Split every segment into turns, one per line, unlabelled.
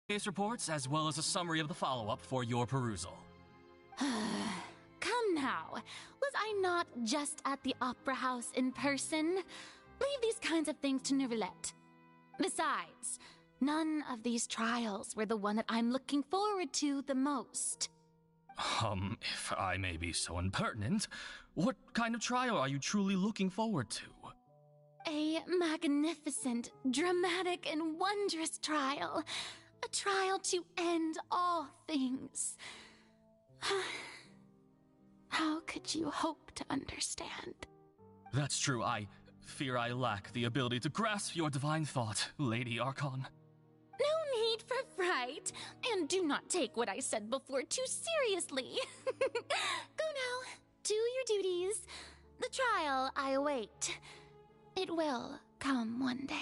Case reports as well as a summary of the follow-up for your perusal.
Come now, was I not just at the Opera House in person? Leave these kinds of things to Neuvillette. Besides, none of these trials were the one that I'm looking forward to the most.
If I may be so impertinent, what kind of trial are you truly looking forward to?
A magnificent, dramatic, and wondrous trial. A trial to end all things. How could you hope to understand?
That's true. I fear I lack the ability to grasp your divine thought, Lady Archon.
No need for fright, and do not take what I said before too seriously. Go now, do your duties. The trial I await. It will come one day.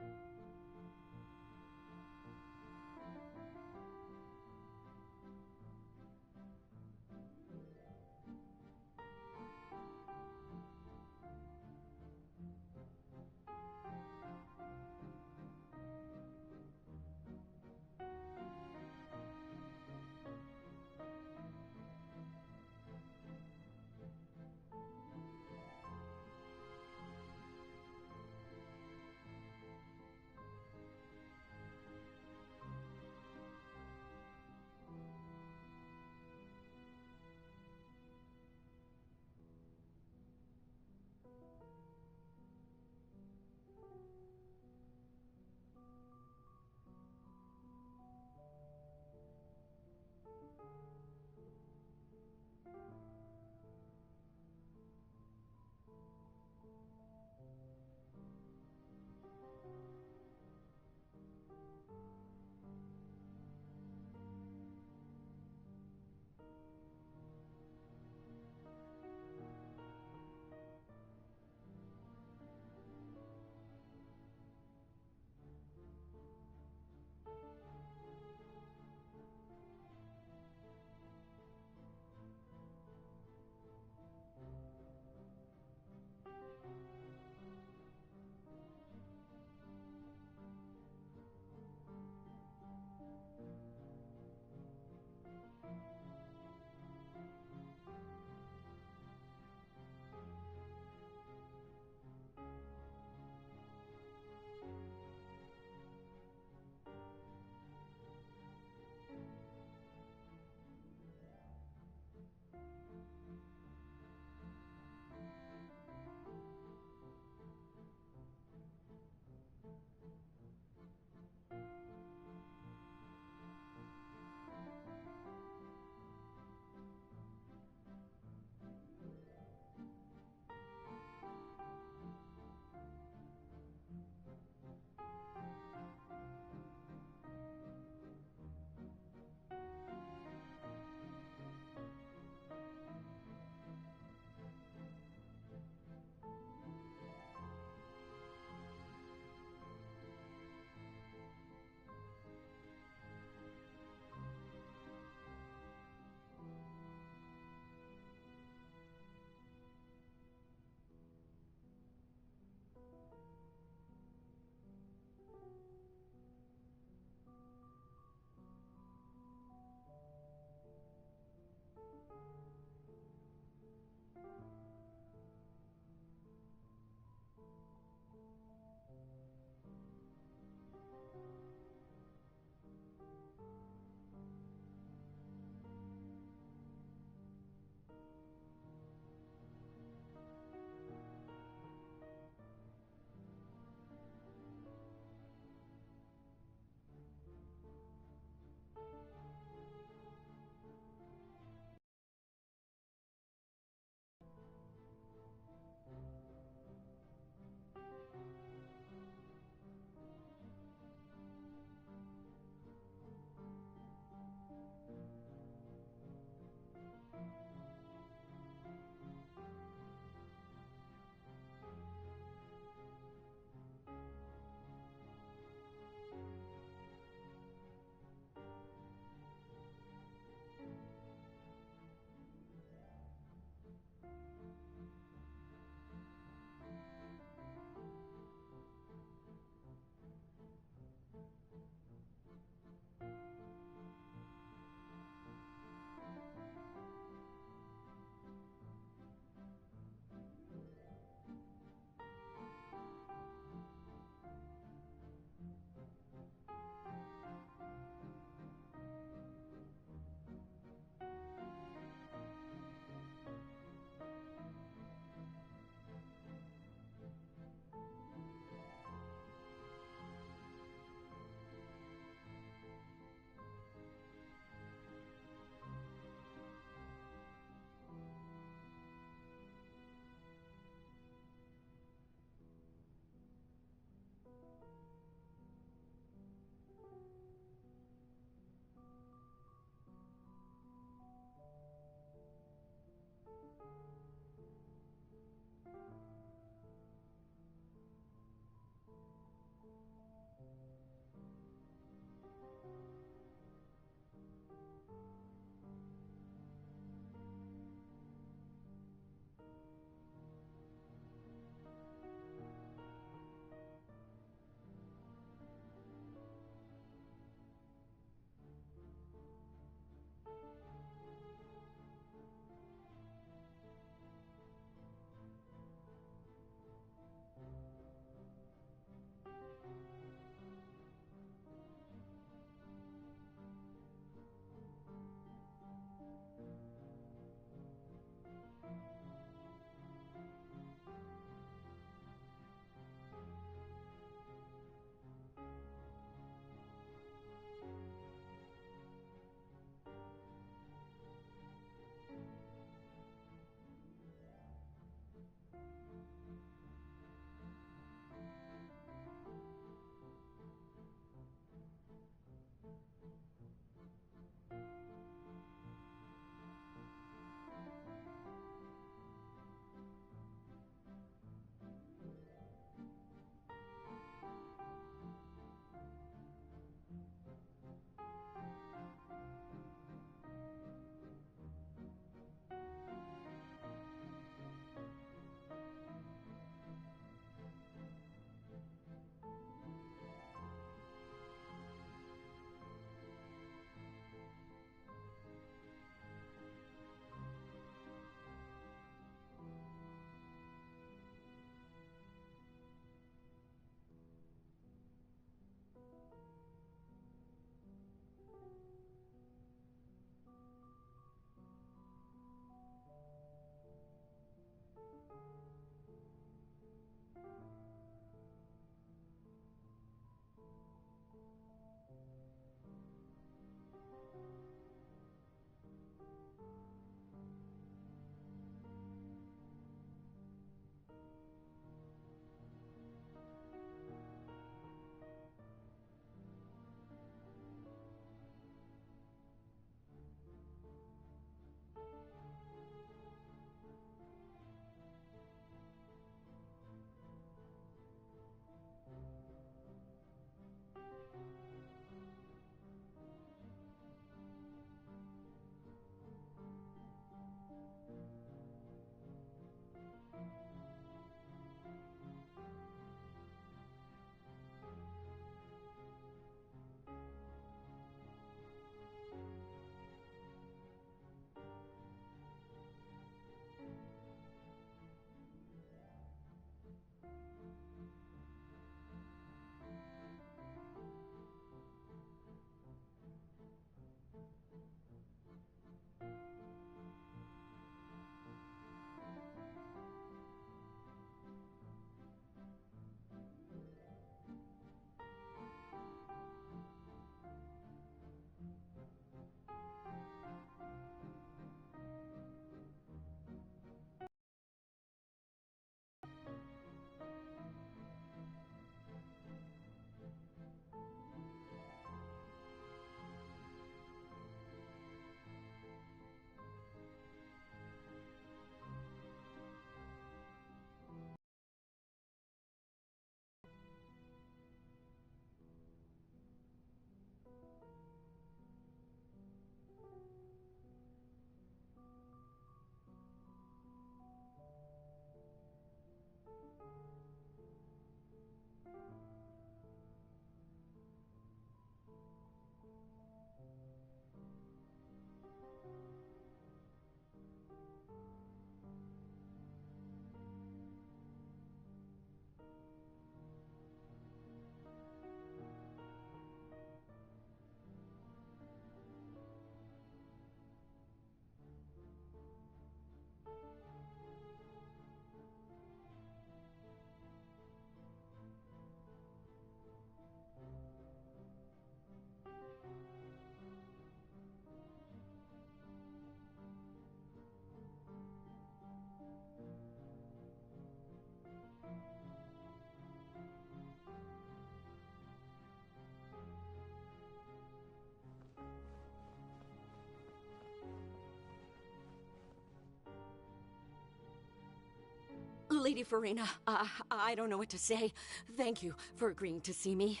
Lady Farina, I don't know what to say. Thank you for agreeing to see me.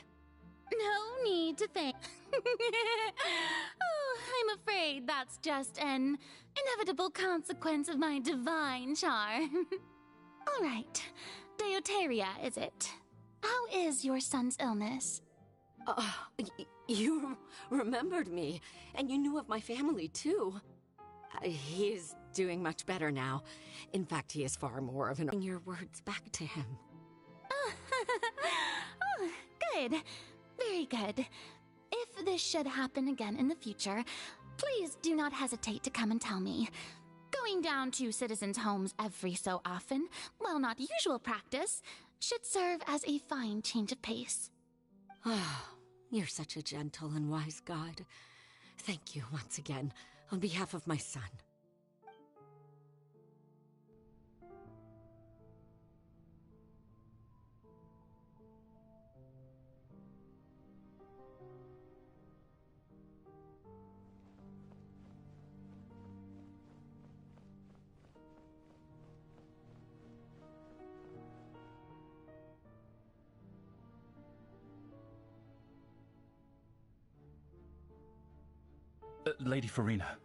No need to thank. Oh, I'm afraid that's just an inevitable consequence of my divine charm. All right, Deoteria, is it? How is your son's illness?
You remembered me, and you knew of my family, too. He is doing much better now. In fact, he is far more of an... Bring your words back to him.
Oh, good. Very good. If this should happen again in the future, please do not hesitate to come and tell me. Going down to citizens' homes every so often, while not usual practice, should serve as a fine change of pace.
Ah, you're such a gentle and wise god. Thank you once again, on behalf of my son.
Lady Farina,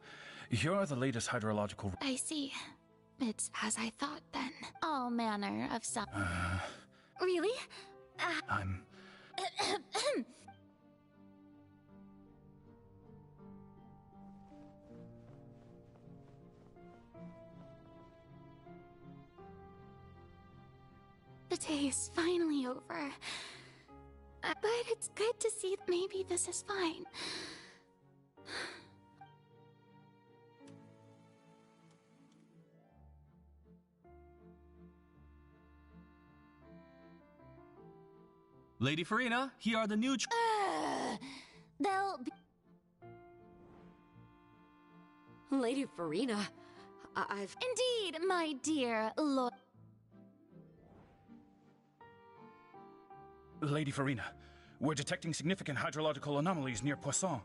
here are the latest hydrological...
I see. It's as I thought, then. All manner of stuff. Really?
I'm...
The day is finally over. But it's good to see that maybe this is fine.
Lady Farina, here are the new...
They'll be...
Lady Farina, I've...
Indeed, my dear Lord...
Lady Farina, we're detecting significant hydrological anomalies near Poisson.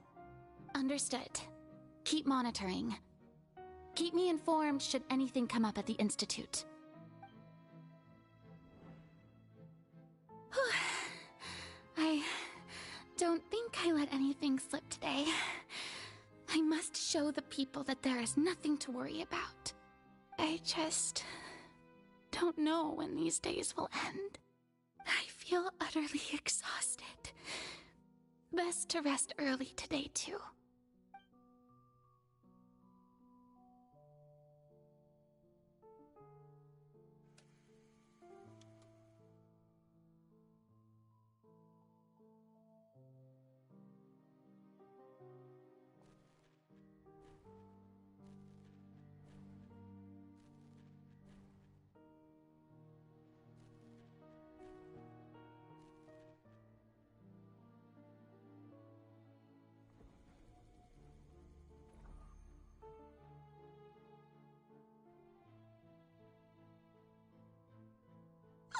Understood. Keep monitoring. Keep me informed should anything come up at the Institute. I don't think I let anything slip today. I must show the people that there is nothing to worry about. I just don't know when these days will end. I feel utterly exhausted. Best to rest early today, too.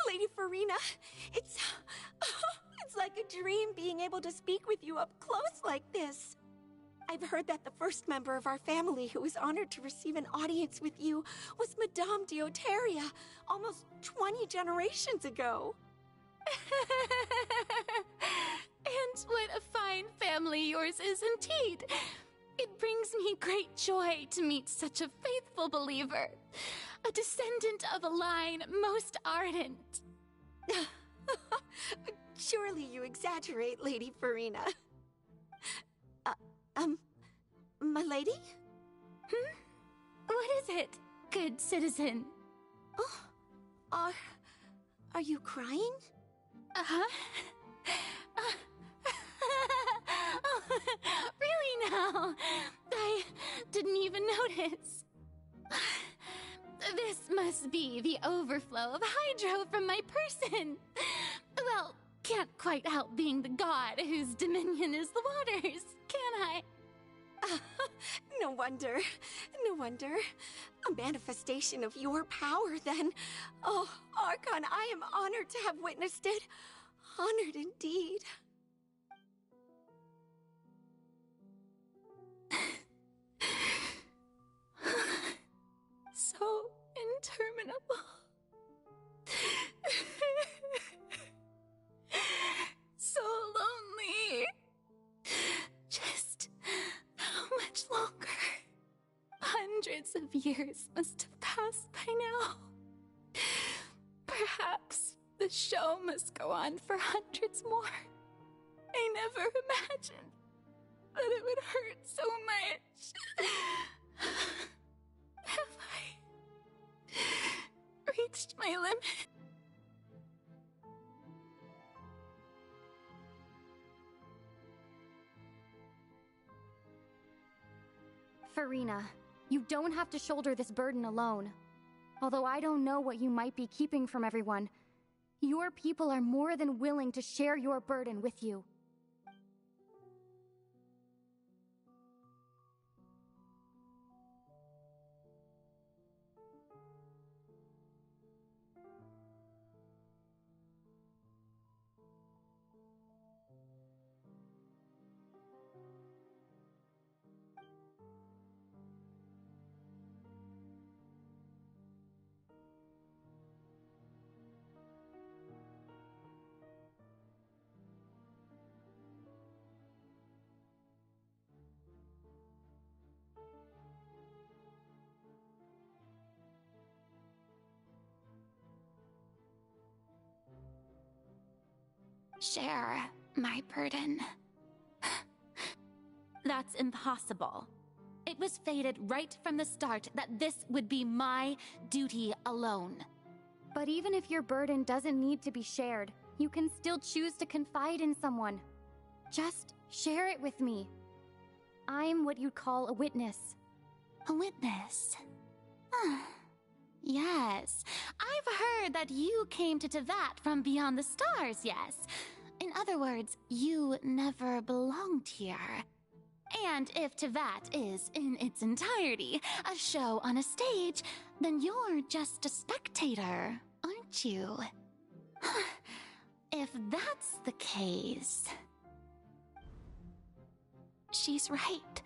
Lady Farina, it's like a dream being able to speak with you up close like this. I've heard that the first member of our family who was honored to receive an audience with you was Madame Deoteria, almost 20 generations ago.
And what a fine family yours is indeed. It brings me great joy to meet such a faithful believer, a descendant of a line most ardent.
Surely you exaggerate, Lady Farina. My lady?
What is it, good citizen?
Oh, are you crying?
Uh-huh. Oh, really now? I didn't even notice. This must be the overflow of hydro from my person. Well, can't quite help being the god whose dominion is the waters, can I?
No wonder. No wonder. A manifestation of your power, then. Oh, Archon, I am honored to have witnessed it. Honored indeed.
So interminable. Hundreds of years must have passed by now. Perhaps the show must go on for hundreds more. I never imagined that it would hurt so much. Have I reached my limit?
Farina, you don't have to shoulder this burden alone. Although I don't know what you might be keeping from everyone, your people are more than willing to share your burden with you.
Share my burden. That's impossible. It was fated right from the start that this would be my duty alone.
But even if your burden doesn't need to be shared, you can still choose to confide in someone. Just share it with me. I'm what you'd call a witness.
A witness? Yes, I've heard that you came to Tevat from beyond the stars, yes. In other words, you never belonged here. And if Tevat is, in its entirety, a show on a stage, then you're just a spectator, aren't you? If that's the case... She's right.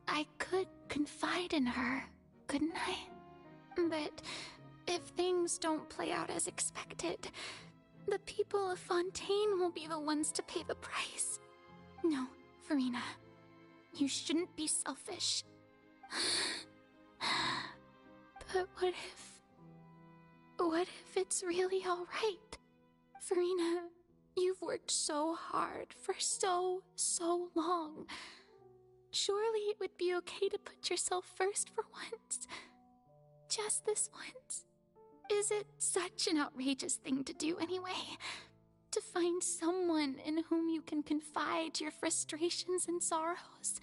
I could confide in her, couldn't I? But if things don't play out as expected, the people of Fontaine will be the ones to pay the price. No, Farina, you shouldn't be selfish. But what if it's really all right? Farina, you've worked so hard for so long. Surely it would be okay to put yourself first for once. Just this once. Is it such an outrageous thing to do anyway? To find someone in whom you can confide your frustrations and sorrows?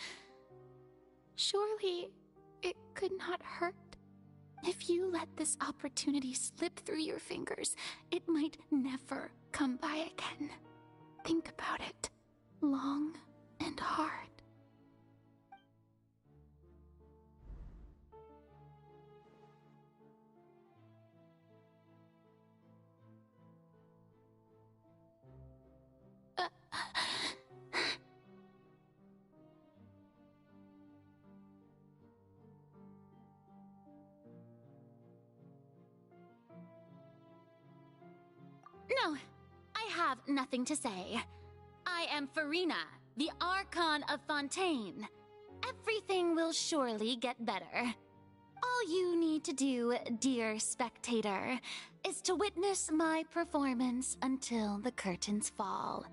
Surely it could not hurt. If you let this opportunity slip through your fingers, it might never come by again. Think about it long and hard. No, I have nothing to say. I am Farina, the Archon of Fontaine. Everything will surely get better. All you need to do, dear spectator, is to witness my performance until the curtains fall.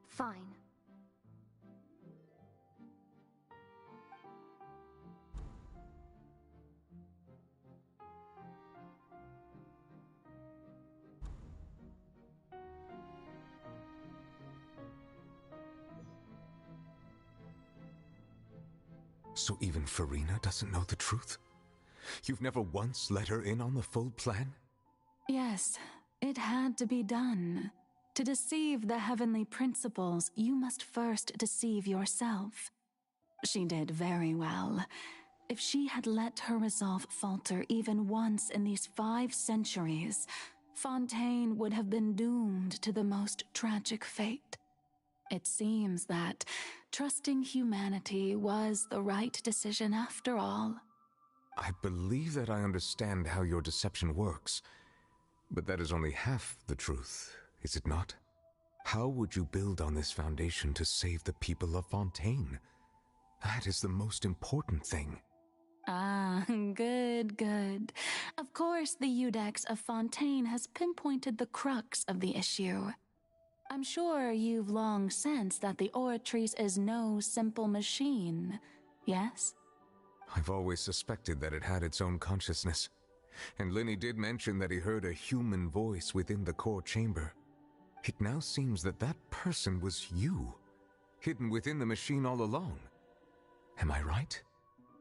Fine.
So even Farina doesn't know the truth? You've never once let her in on the full plan?
Yes, it had to be done. To deceive the heavenly principles, you must first deceive yourself. She did very well. If she had let her resolve falter even once in these 5 centuries, Fontaine would have been doomed to the most tragic fate. It seems that trusting humanity was the right decision after all.
I believe that I understand how your deception works. But that is only half the truth, is it not? How would you build on this foundation to save the people of Fontaine? That is the most important thing.
Ah, good, good. Of course, the Iudex of Fontaine has pinpointed the crux of the issue. I'm sure you've long sensed that the Oratrice is no simple machine, yes?
I've always suspected that it had its own consciousness. And Lenny did mention that he heard a human voice within the core chamber. It now seems that that person was you, hidden within the machine all along. Am I right?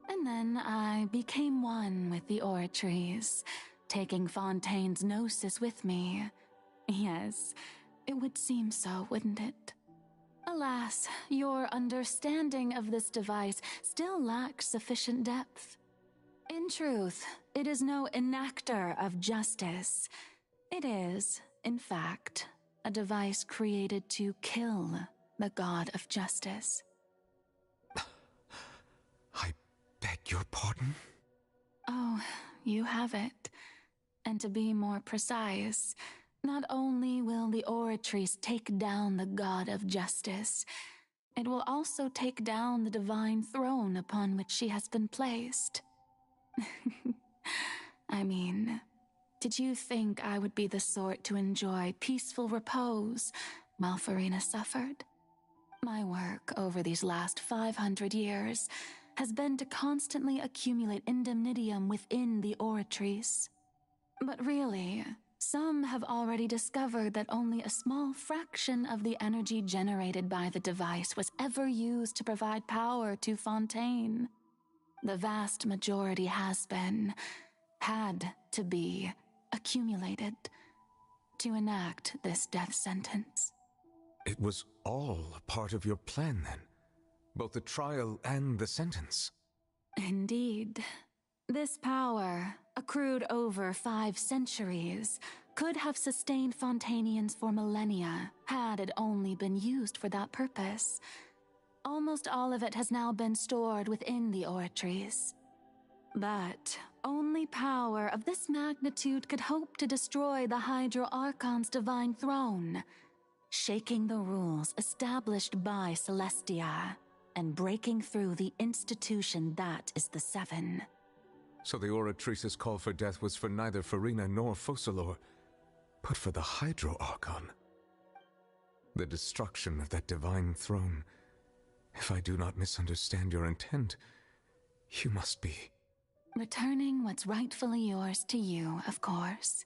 And then I became one with the Oratrice, taking Fontaine's gnosis with me. Yes, it would seem so, wouldn't it? Alas, your understanding of this device still lacks sufficient depth. In truth, it is no enactor of justice. It is, in fact, a device created to kill the god of justice.
I beg your pardon?
Oh, you have it. And to be more precise, not only will the Oratrice take down the god of justice, it will also take down the divine throne upon which she has been placed. I mean, did you think I would be the sort to enjoy peaceful repose while Farina suffered? My work over these last 500 years has been to constantly accumulate indemnitium within the Oratrice. But really, some have already discovered that only a small fraction of the energy generated by the device was ever used to provide power to Fontaine. The vast majority had to be, accumulated to enact this death sentence.
It was all a part of your plan, then? Both the trial and the sentence?
Indeed. This power, accrued over 5 centuries, could have sustained Fontainians for millennia had it only been used for that purpose. Almost all of it has now been stored within the Oratrice. But only power of this magnitude could hope to destroy the Hydro Archon's divine throne, shaking the rules established by Celestia and breaking through the institution that is the Seven.
So the Oratrice's call for death was for neither Farina nor Focalor, but for the Hydro Archon. The destruction of that divine throne. If I do not misunderstand your intent, you must be...
Returning what's rightfully yours to you, of course.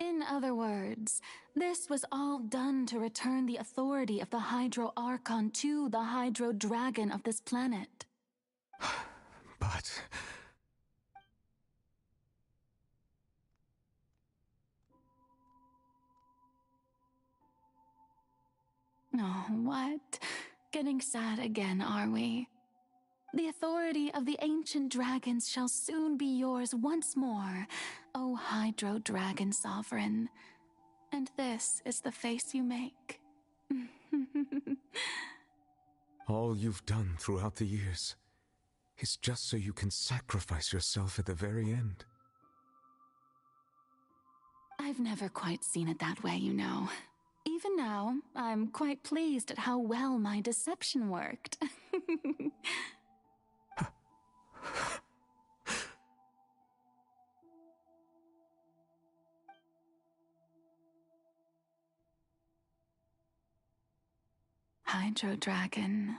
In other words, this was all done to return the authority of the Hydro Archon to the Hydro Dragon of this planet.
But...
Oh, what? Getting sad again, are we? The authority of the ancient dragons shall soon be yours once more, O Hydro Dragon Sovereign. And this is the face you make.
all you've done throughout the years is just so you can sacrifice yourself at the very end.
I've never quite seen it that way, you know. Even now, I'm quite pleased at how well my deception worked. Hydro Dragon,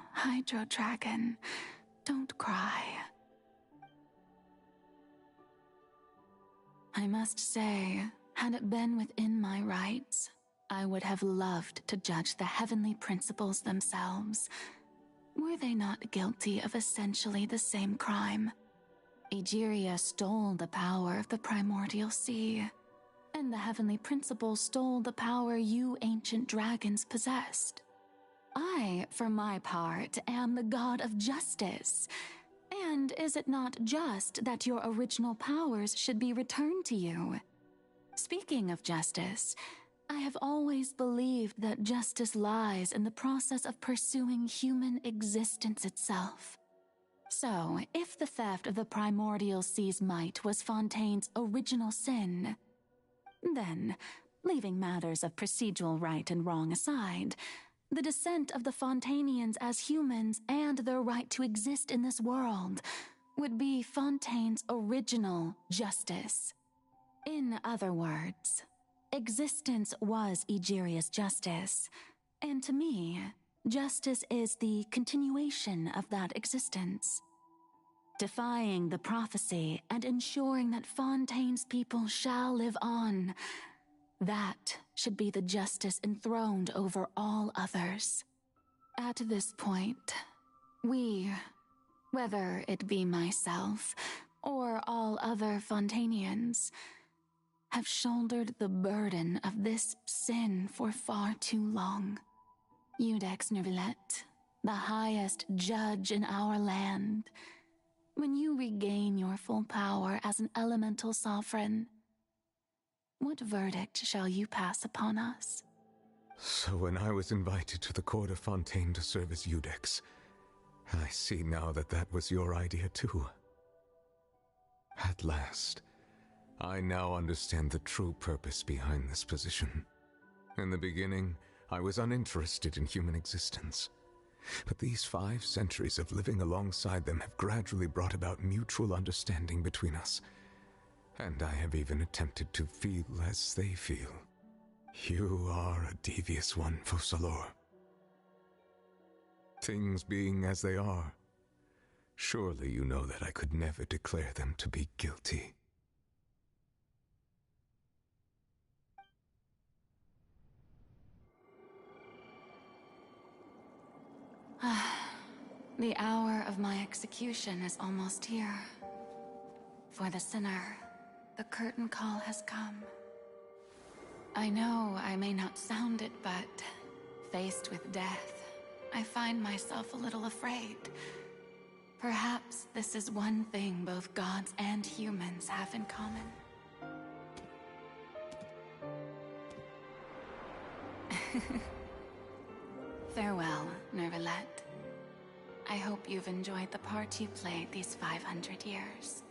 don't cry. I must say, had it been within my rights, I would have loved to judge the heavenly principles themselves. Were they not guilty of essentially the same crime? Egeria stole the power of the primordial sea, and the heavenly principles stole the power you ancient dragons possessed. I, for my part, am the god of justice. And is it not just that your original powers should be returned to you? Speaking of justice, I have always believed that justice lies in the process of pursuing human existence itself. So, if the theft of the primordial sea's might was Fontaine's original sin, Then, leaving matters of procedural right and wrong aside, the descent of the Fontainians as humans and their right to exist in this world would be Fontaine's original justice. In other words, existence was Egeria's justice, and to me, justice is the continuation of that existence. Defying the prophecy and ensuring that Fontaine's people shall live on, that should be the justice enthroned over all others. At this point, we, whether it be myself or all other Fontainians, have shouldered the burden of this sin for far too long. Iudex Neuvillette, the highest judge in our land, when you regain your full power as an elemental sovereign, what verdict shall you pass upon us?
So when I was invited to the court of Fontaine to serve as Iudex, I see now that that was your idea too. At last, I now understand the true purpose behind this position. In the beginning, I was uninterested in human existence. But these 5 centuries of living alongside them have gradually brought about mutual understanding between us. And I have even attempted to feel as they feel. You are a devious one, Focalors. Things being as they are, surely you know that I could never declare them to be guilty.
The hour of my execution is almost here. For the sinner, the curtain call has come. I know I may not sound it, but faced with death, I find myself a little afraid. Perhaps this is one thing both gods and humans have in common. Farewell, Neuvillette. I hope you've enjoyed the part you played these 500 years.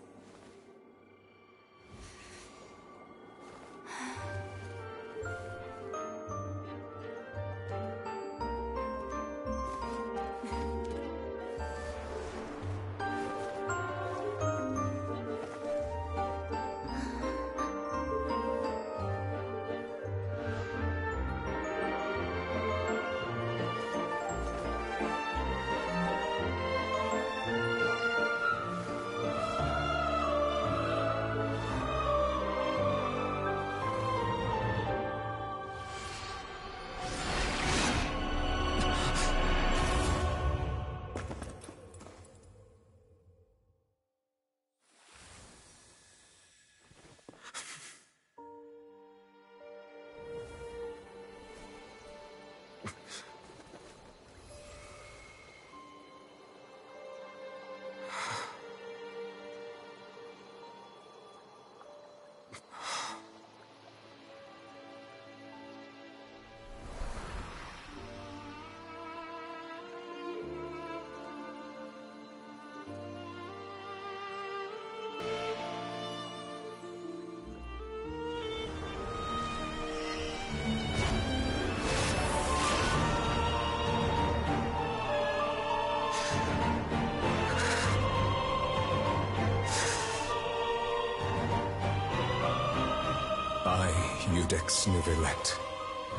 I, Iudex Neuvillette,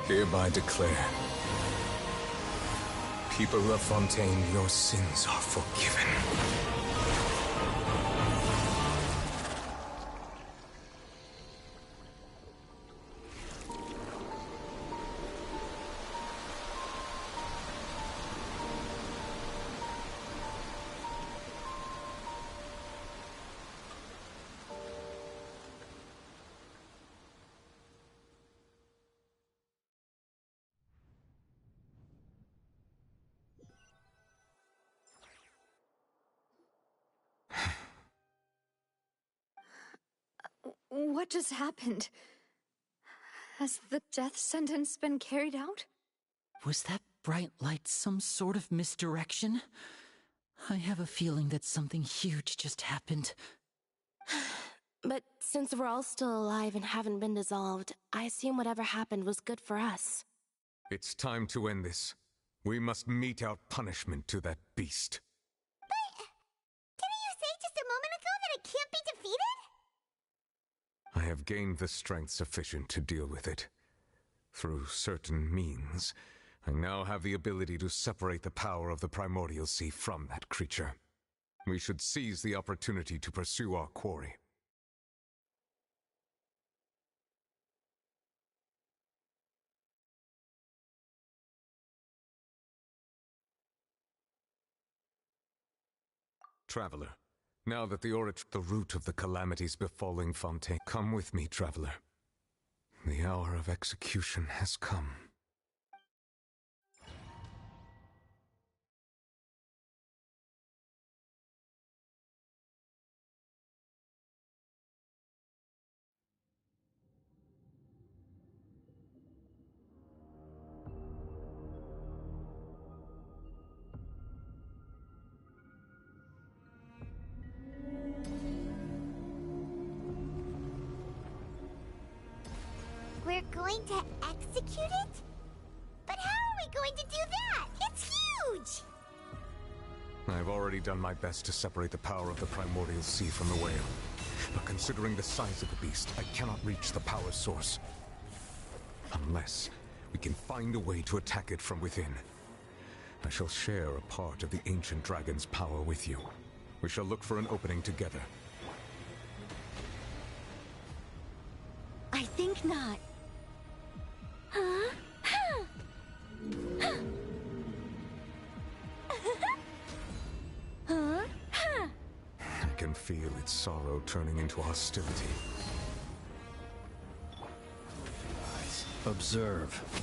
hereby declare, people of Fontaine, your sins are forgiven.
What just happened? Has the death sentence been carried out?
Was that bright light some sort of misdirection? I have a feeling that something huge just happened.
But since we're all still alive and haven't been dissolved, I assume whatever happened was good for us.
It's time to end this. We must mete out punishment to that beast.
But didn't you say just a moment ago that it can't be defeated?
I have gained the strength sufficient to deal with it. Through certain means, I now have the ability to separate the power of the Primordial Sea from that creature. We should seize the opportunity to pursue our quarry. Traveler, now that the root of the calamities befalling Fontaine, come with me, Traveler. The hour of execution has come.
We're going to execute it? But how are we going to do that? It's huge!
I've already done my best to separate the power of the Primordial Sea from the whale. But considering the size of the beast, I cannot reach the power source. Unless we can find a way to attack it from within. I shall share a part of the ancient dragon's power with you. We shall look for an opening together.
I think not. Huh? Huh?
I can feel its sorrow turning into hostility.
Observe.